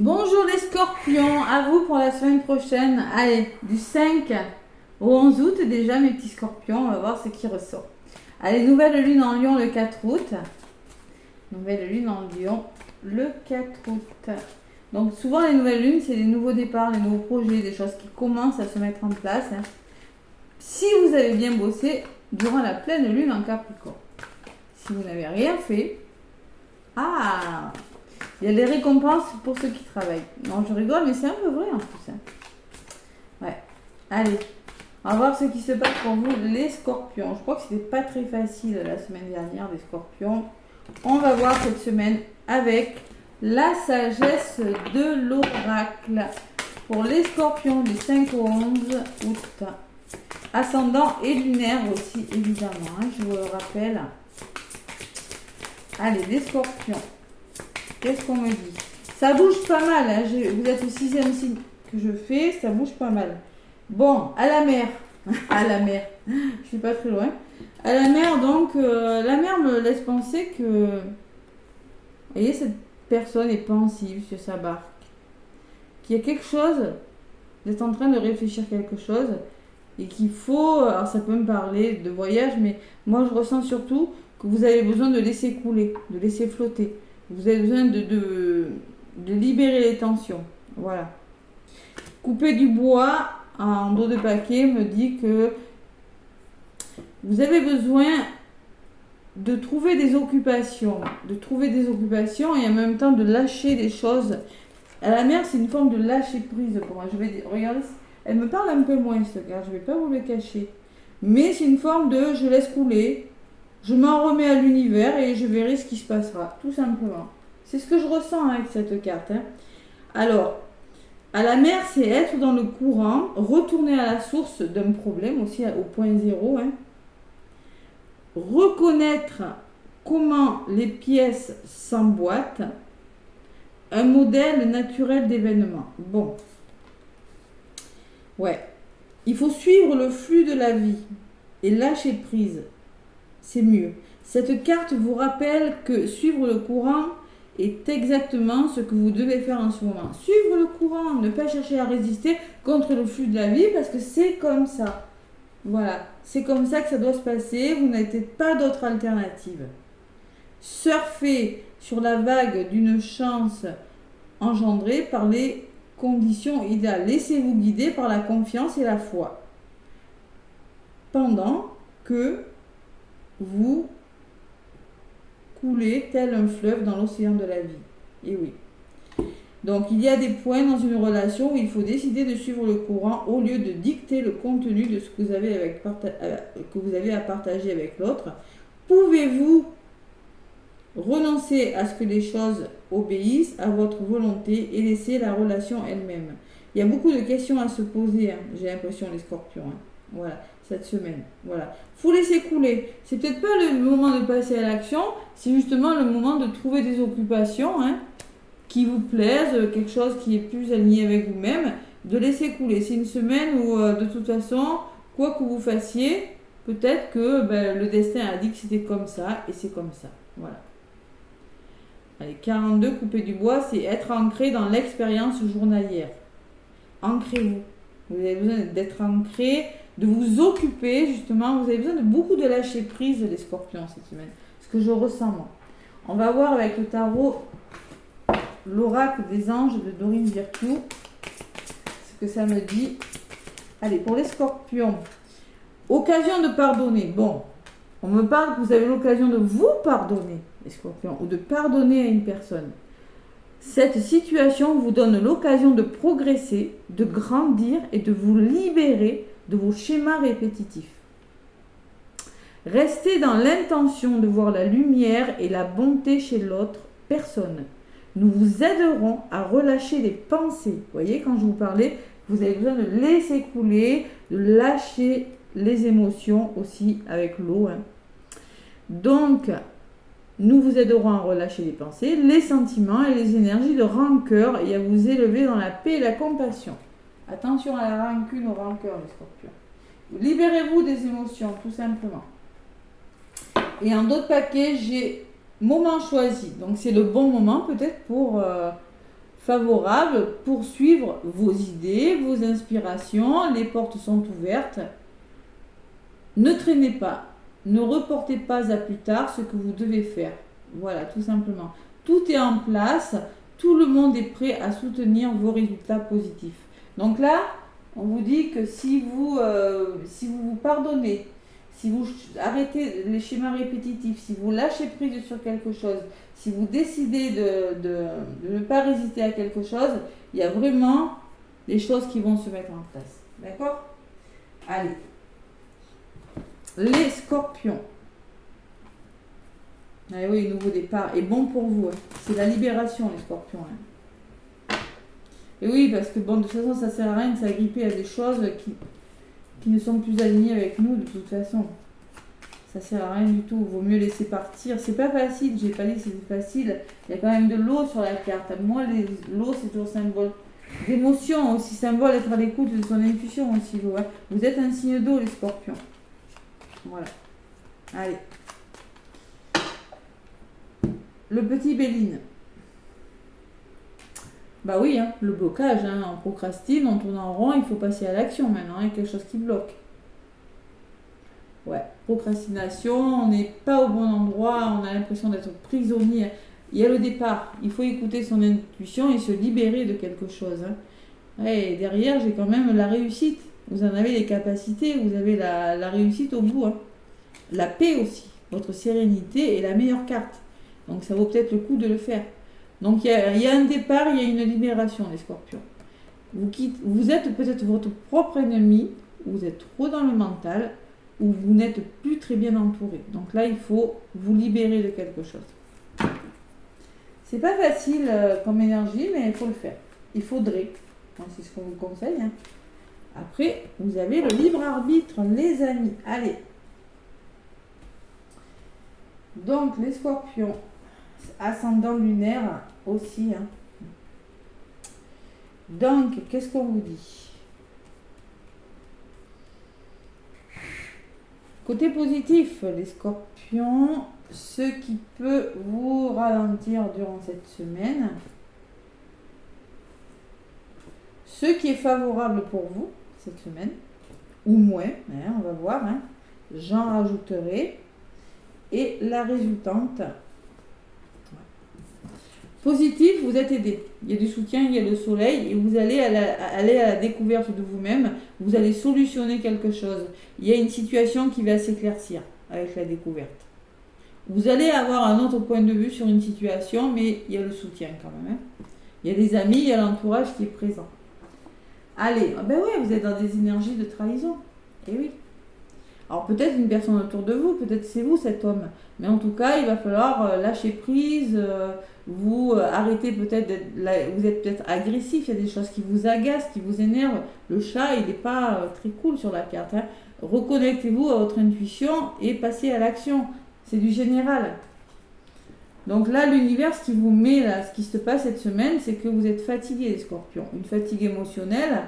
Bonjour les scorpions, à vous pour la semaine prochaine. Allez, du 5 au 11 août déjà mes petits scorpions, on va voir ce qui ressort. Allez, nouvelle lune en Lion le 4 août. Nouvelle lune en Lion le 4 août. Donc souvent les nouvelles lunes, c'est des nouveaux départs, des nouveaux projets, des choses qui commencent à se mettre en place. Si vous avez bien bossé durant la pleine lune en Capricorne. Si vous n'avez rien fait, il y a des récompenses pour ceux qui travaillent. Non, je rigole, mais c'est un peu vrai en plus. Ouais. Allez, on va voir ce qui se passe pour vous, les scorpions. Je crois que c'était pas très facile la semaine dernière, les scorpions. On va voir cette semaine avec la sagesse de l'oracle. Pour les scorpions du 5 au 11 août. Ascendant et lunaire aussi, évidemment. Je vous le rappelle. Allez, les scorpions. Qu'est-ce qu'on me dit? Ça bouge pas mal. Vous êtes le 6e signe que je fais. Ça bouge pas mal. Bon, à la mer. À la mer. Je suis pas très loin. À la mer, donc, la mer me laisse penser que... Vous voyez, cette personne est pensive sur sa barque. Qu'il y a quelque chose... Vous êtes en train de réfléchir quelque chose. Et qu'il faut... Alors, ça peut me parler de voyage, mais moi, je ressens surtout que vous avez besoin de laisser couler, de laisser flotter. Vous avez besoin de libérer les tensions. Voilà. Couper du bois en dos de paquet me dit que vous avez besoin de trouver des occupations. Et en même temps de lâcher des choses. À la mer, c'est une forme de lâcher prise pour moi. Je vais regarder, elle me parle un peu moins ce gars, je ne vais pas vous le cacher. Mais c'est une forme de je laisse couler. Je m'en remets à l'univers et je verrai ce qui se passera, tout simplement. C'est ce que je ressens avec cette carte. Alors, à la mer, c'est être dans le courant, retourner à la source d'un problème, aussi au point zéro. Reconnaître comment les pièces s'emboîtent, un modèle naturel d'événements. Bon. Ouais. Il faut suivre le flux de la vie et lâcher prise. C'est mieux. Cette carte vous rappelle que suivre le courant est exactement ce que vous devez faire en ce moment. Suivre le courant, ne pas chercher à résister contre le flux de la vie parce que c'est comme ça. Voilà, c'est comme ça que ça doit se passer. Vous n'avez pas d'autre alternative. Surfez sur la vague d'une chance engendrée par les conditions idéales. Laissez-vous guider par la confiance et la foi. Pendant que vous coulez tel un fleuve dans l'océan de la vie. Et oui. Donc, il y a des points dans une relation où il faut décider de suivre le courant au lieu de dicter le contenu de ce que vous avez à partager avec l'autre. Pouvez-vous renoncer à ce que les choses obéissent à votre volonté et laisser la relation elle-même? Il y a beaucoup de questions à se poser, j'ai l'impression, les scorpions. Voilà, cette semaine. Voilà. Faut laisser couler. C'est peut-être pas le moment de passer à l'action, c'est justement le moment de trouver des occupations qui vous plaisent, quelque chose qui est plus aligné avec vous-même, de laisser couler. C'est une semaine où, de toute façon, quoi que vous fassiez, peut-être que le destin a dit que c'était comme ça, et c'est comme ça. Voilà. Allez, 42, couper du bois, c'est être ancré dans l'expérience journalière. Ancrez-vous. Vous avez besoin d'être ancré, de vous occuper, justement. Vous avez besoin de beaucoup de lâcher prise, les scorpions, cette semaine. Ce que je ressens, moi. On va voir avec le tarot l'oracle des anges de Dorine Virtue ce que ça me dit. Allez, pour les scorpions, occasion de pardonner. Bon, on me parle que vous avez l'occasion de vous pardonner, les scorpions, ou de pardonner à une personne. Cette situation vous donne l'occasion de progresser, de grandir et de vous libérer de vos schémas répétitifs. Restez dans l'intention de voir la lumière et la bonté chez l'autre personne. Nous vous aiderons à relâcher les pensées. Vous voyez, quand je vous parlais, vous avez besoin de laisser couler, de lâcher les émotions aussi avec l'eau. Donc, nous vous aiderons à relâcher les pensées, les sentiments et les énergies de rancœur et à vous élever dans la paix et la compassion. Attention à la rancune, au rancœur, les scorpions. Libérez-vous des émotions, tout simplement. Et en d'autres paquets, j'ai moment choisi. Donc, c'est le bon moment peut-être pour favorable pour suivre vos idées, vos inspirations. Les portes sont ouvertes. Ne traînez pas. Ne reportez pas à plus tard ce que vous devez faire. Voilà, tout simplement. Tout est en place. Tout le monde est prêt à soutenir vos résultats positifs. Donc là, on vous dit que si vous vous pardonnez, si vous arrêtez les schémas répétitifs, si vous lâchez prise sur quelque chose, si vous décidez de ne pas résister à quelque chose, il y a vraiment des choses qui vont se mettre en place. D'accord? Allez. Les scorpions. Ah oui, nouveau départ est bon pour vous. Hein. C'est la libération, les scorpions. Hein. Et oui, parce que bon, de toute façon, ça sert à rien de s'agripper à des choses qui ne sont plus alignées avec nous, de toute façon. Ça sert à rien du tout. Vaut mieux laisser partir. C'est pas facile, j'ai pas dit que c'était facile. Il y a quand même de l'eau sur la carte. Moi, l'eau, c'est toujours symbole d'émotion aussi, symbole d'être à l'écoute de son intuition aussi. Vous, hein. Vous êtes un signe d'eau, les scorpions. Voilà. Allez. Le petit Béline. Bah oui, hein, le blocage, hein, on procrastine, on tourne en rond, il faut passer à l'action maintenant, il y a quelque chose qui bloque. Ouais, procrastination, on n'est pas au bon endroit, on a l'impression d'être prisonnier. Il y a le départ, il faut écouter son intuition et se libérer de quelque chose. Hein. Ouais, et derrière, j'ai quand même la réussite. Vous en avez les capacités, vous avez la réussite au bout. Hein. La paix aussi, votre sérénité est la meilleure carte. Donc ça vaut peut-être le coup de le faire. Donc il y a un départ, il y a une libération, les scorpions. Vous êtes peut-être votre propre ennemi, vous êtes trop dans le mental, ou vous n'êtes plus très bien entouré. Donc là, il faut vous libérer de quelque chose. C'est pas facile comme énergie, mais il faut le faire. Il faudrait. C'est ce qu'on vous conseille. Hein. Après, vous avez le libre arbitre, les amis. Allez. Donc, les scorpions, ascendant lunaire aussi. Hein. Donc, qu'est-ce qu'on vous dit? Côté positif, les scorpions, ce qui peut vous ralentir durant cette semaine, ce qui est favorable pour vous cette semaine, ou moins, hein, on va voir, hein, j'en rajouterai, et la résultante. Positif, vous êtes aidé. Il y a du soutien, il y a le soleil et vous allez aller à la découverte de vous-même. Vous allez solutionner quelque chose. Il y a une situation qui va s'éclaircir avec la découverte. Vous allez avoir un autre point de vue sur une situation, mais il y a le soutien quand même. Hein. Il y a des amis, il y a l'entourage qui est présent. Allez, ben oui, vous êtes dans des énergies de trahison. Eh oui. Alors peut-être une personne autour de vous, peut-être c'est vous cet homme. Mais en tout cas, il va falloir lâcher prise, vous arrêtez peut-être vous êtes peut-être agressif, il y a des choses qui vous agacent, qui vous énervent. Le chat, il n'est pas très cool sur la carte. Hein. Reconnectez-vous à votre intuition et passez à l'action. C'est du général. Donc là, l'univers, ce qui vous met, là, ce qui se passe cette semaine, c'est que vous êtes fatigué, les scorpions. Une fatigue émotionnelle,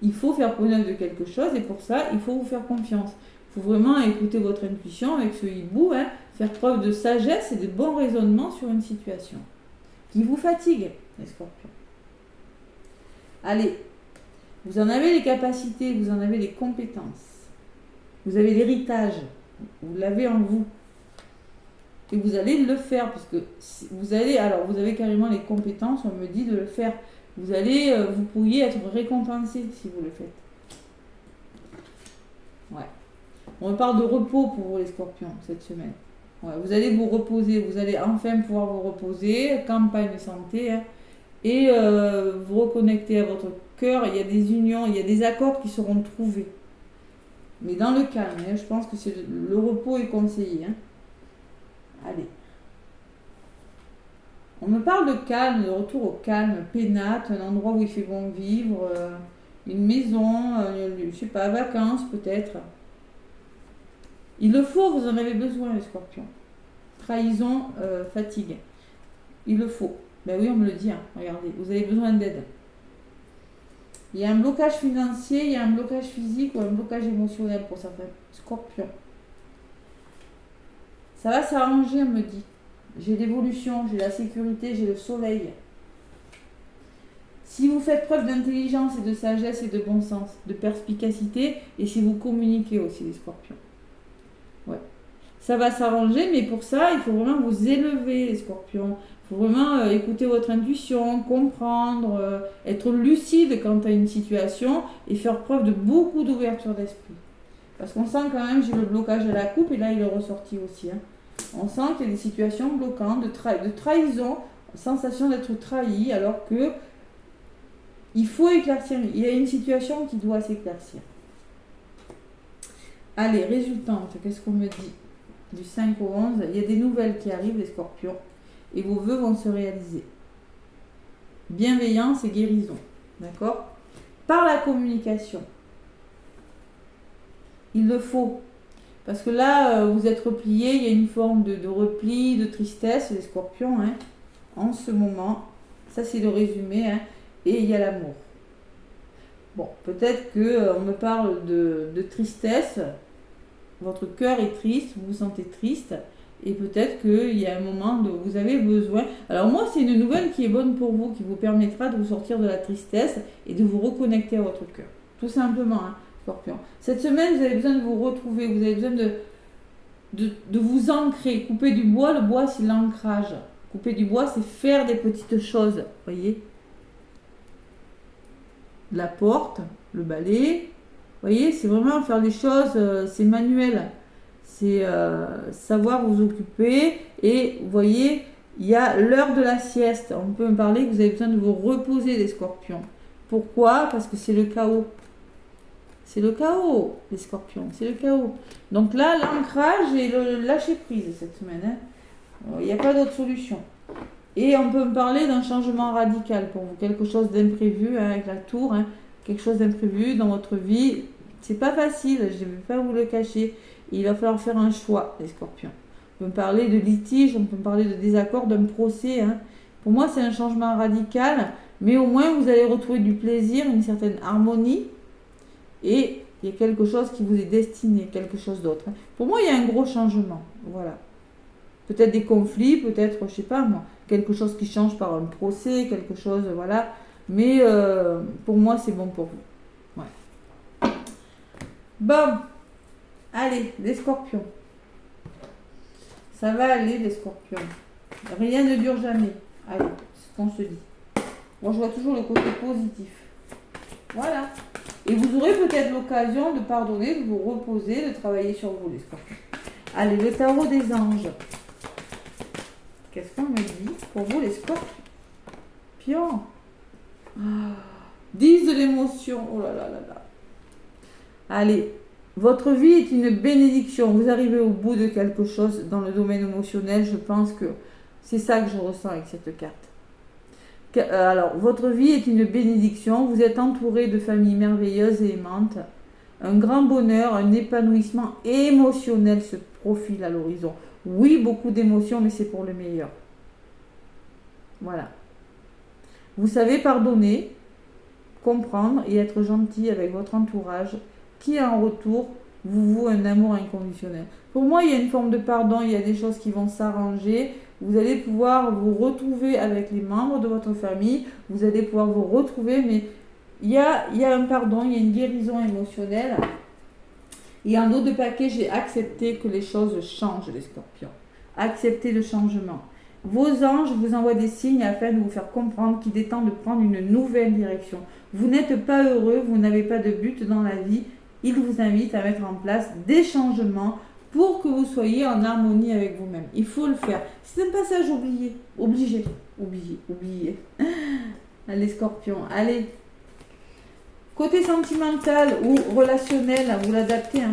il faut faire preuve de quelque chose et pour ça, il faut vous faire confiance. Il faut vraiment écouter votre intuition avec ce hibou, hein, faire preuve de sagesse et de bon raisonnement sur une situation qui vous fatigue, les scorpions. Allez, vous en avez les capacités, vous en avez les compétences, vous avez l'héritage, vous l'avez en vous. Et vous allez le faire, parce que vous avez carrément les compétences, on me dit de le faire. Vous pourriez être récompensé si vous le faites. Ouais. On parle de repos pour vous les scorpions cette semaine. Ouais, vous allez vous reposer, vous allez enfin pouvoir vous reposer, campagne santé, hein, et vous reconnecter à votre cœur. Il y a des unions, il y a des accords qui seront trouvés. Mais dans le calme, hein, je pense que le repos est conseillé. Hein. Allez. On me parle de calme, de retour au calme, pénate, un endroit où il fait bon vivre, une maison, je sais pas, vacances peut-être. Il le faut, vous en avez besoin les scorpions. Trahison, fatigue. Il le faut. Ben oui, on me le dit, hein. Regardez, vous avez besoin d'aide. Il y a un blocage financier, il y a un blocage physique ou un blocage émotionnel pour certains scorpions. Ça va s'arranger, on me dit. J'ai l'évolution, j'ai la sécurité, j'ai le soleil. Si vous faites preuve d'intelligence et de sagesse et de bon sens, de perspicacité, et si vous communiquez aussi les scorpions. Ouais. Ça va s'arranger, mais pour ça, il faut vraiment vous élever, les scorpions. Il faut vraiment écouter votre intuition, comprendre, être lucide quant à une situation et faire preuve de beaucoup d'ouverture d'esprit. Parce qu'on sent quand même, j'ai le blocage à la coupe et là il est ressorti aussi. Hein. On sent qu'il y a des situations bloquantes, de trahison, sensation d'être trahi, alors que il faut éclaircir. Il y a une situation qui doit s'éclaircir. Allez, résultante, qu'est-ce qu'on me dit? Du 5 au 11, il y a des nouvelles qui arrivent, les scorpions, et vos vœux vont se réaliser. Bienveillance et guérison, d'accord? Par la communication. Il le faut. Parce que là, vous êtes replié, il y a une forme de repli, de tristesse, les scorpions, hein, en ce moment. Ça, c'est le résumé, hein, et il y a l'amour. Bon, peut-être qu'on me parle de tristesse. Votre cœur est triste, vous vous sentez triste, et peut-être qu'il y a un moment où vous avez besoin. Alors moi, c'est une nouvelle qui est bonne pour vous, qui vous permettra de vous sortir de la tristesse et de vous reconnecter à votre cœur. Tout simplement, hein, Scorpion. Cette semaine, vous avez besoin de vous retrouver, vous avez besoin de vous ancrer. Couper du bois, le bois, c'est l'ancrage. Couper du bois, c'est faire des petites choses, voyez. La porte, le balai. Vous voyez, c'est vraiment faire des choses, c'est manuel. C'est savoir vous occuper. Et vous voyez, il y a l'heure de la sieste. On peut me parler que vous avez besoin de vous reposer, les scorpions. Pourquoi? Parce que c'est le chaos. C'est le chaos, les scorpions. C'est le chaos. Donc là, l'ancrage et le lâcher prise cette semaine. Hein. Il n'y a pas d'autre solution. Et on peut me parler d'un changement radical pour vous. Quelque chose d'imprévu, hein, avec la tour. Hein. Quelque chose d'imprévu dans votre vie. C'est pas facile, je ne vais pas vous le cacher. Il va falloir faire un choix, les scorpions. On peut me parler de litige, on peut me parler de désaccord, d'un procès. Hein. Pour moi, c'est un changement radical, mais au moins vous allez retrouver du plaisir, une certaine harmonie, et il y a quelque chose qui vous est destiné, quelque chose d'autre. Hein. Pour moi, il y a un gros changement. Voilà. Peut-être des conflits, peut-être, je sais pas moi, quelque chose qui change par un procès, quelque chose, voilà. Mais pour moi, c'est bon pour vous. Ouais. Bon, allez, les scorpions. Ça va aller, les scorpions. Rien ne dure jamais. Allez, c'est ce qu'on se dit. Moi, je vois toujours le côté positif. Voilà. Et vous aurez peut-être l'occasion de pardonner, de vous reposer, de travailler sur vous, les scorpions. Allez, le tarot des anges. Qu'est-ce qu'on me dit pour vous, les scorpions? 10 de l'émotion. Oh là là là là. Allez, votre vie est une bénédiction. Vous arrivez au bout de quelque chose dans le domaine émotionnel. Je pense que c'est ça que je ressens avec cette carte. Alors, votre vie est une bénédiction. Vous êtes entouré de familles merveilleuses et aimantes. Un grand bonheur, un épanouissement émotionnel se profile à l'horizon. Oui, beaucoup d'émotions, mais c'est pour le meilleur. Voilà. Vous savez pardonner, comprendre et être gentil avec votre entourage, qui en retour vous voue un amour inconditionnel. Pour moi, il y a une forme de pardon, il y a des choses qui vont s'arranger. Vous allez pouvoir vous retrouver avec les membres de votre famille, vous allez pouvoir vous retrouver, mais il y a un pardon, il y a une guérison émotionnelle. Et en dos de paquet, j'ai accepté que les choses changent, les scorpions. Acceptez le changement. Vos anges vous envoient des signes afin de vous faire comprendre qu'il est temps de prendre une nouvelle direction. Vous n'êtes pas heureux, vous n'avez pas de but dans la vie. Ils vous invitent à mettre en place des changements pour que vous soyez en harmonie avec vous-même. Il faut le faire. C'est un passage obligé. Oublié. Les scorpions, allez. Côté sentimental ou relationnel, vous l'adaptez. Hein.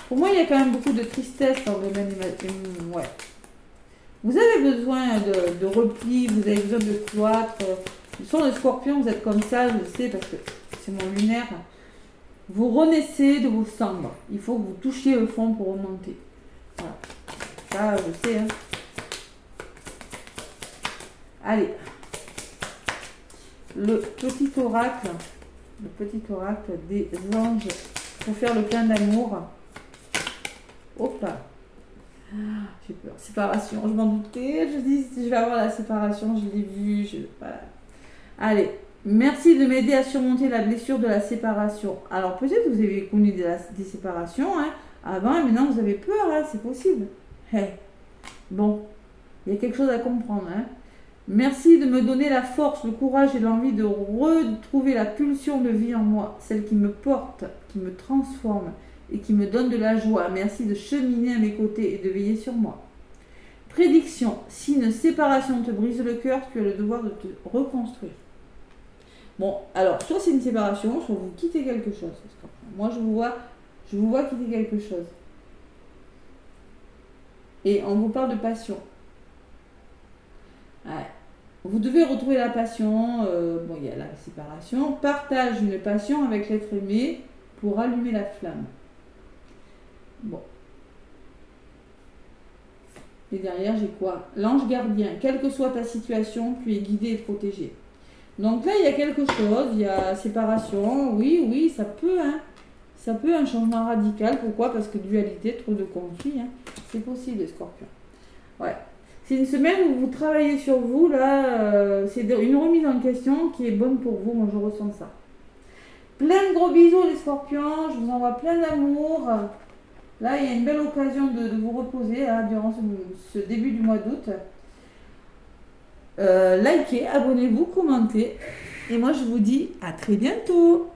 Pour moi, il y a quand même beaucoup de tristesse dans le domaine. Ouais. Vous avez besoin de repli, vous avez besoin de cloître. Ce sont les scorpions, vous êtes comme ça, je le sais parce que c'est mon lunaire. Vous renaissez de vos cendres. Il faut que vous touchiez le fond pour remonter. Voilà. Ça, je sais. Hein. Allez. Le petit oracle des anges pour faire le plein d'amour. Hop là. J'ai peur. Séparation, je m'en doutais. Je dis, je vais avoir la séparation, je l'ai vu. Voilà. Allez, Merci de m'aider à surmonter la blessure de la séparation. Alors peut-être que vous avez connu des séparations hein, avant et maintenant vous avez peur, hein, c'est possible. Hey. Bon, il y a quelque chose à comprendre. Hein. Merci de me donner la force, le courage et l'envie de retrouver la pulsion de vie en moi, celle qui me porte, qui me transforme et qui me donne de la joie. Merci de cheminer à mes côtés et de veiller sur moi. Prédiction, si une séparation te brise le cœur, tu as le devoir de te reconstruire. Bon, alors, soit c'est une séparation, soit vous quittez quelque chose. Moi, je vous vois quitter quelque chose. Et on vous parle de passion. Ouais. Vous devez retrouver la passion. Bon, il y a la séparation. Partage une passion avec l'être aimé pour allumer la flamme. Bon. Et derrière, j'ai quoi? L'ange gardien. Quelle que soit ta situation, tu es guidé et protégé. Donc là, il y a quelque chose, il y a séparation, oui, ça peut, hein. Ça peut un changement radical. Pourquoi? Parce que dualité, trop de conflits, hein. C'est possible, les scorpions. Ouais. C'est une semaine où vous travaillez sur vous, là, c'est une remise en question qui est bonne pour vous, moi je ressens ça. Plein de gros bisous, les scorpions, je vous envoie plein d'amour. Là, il y a une belle occasion de vous reposer hein, durant ce début du mois d'août. Likez, abonnez-vous, commentez. Et moi, je vous dis à très bientôt.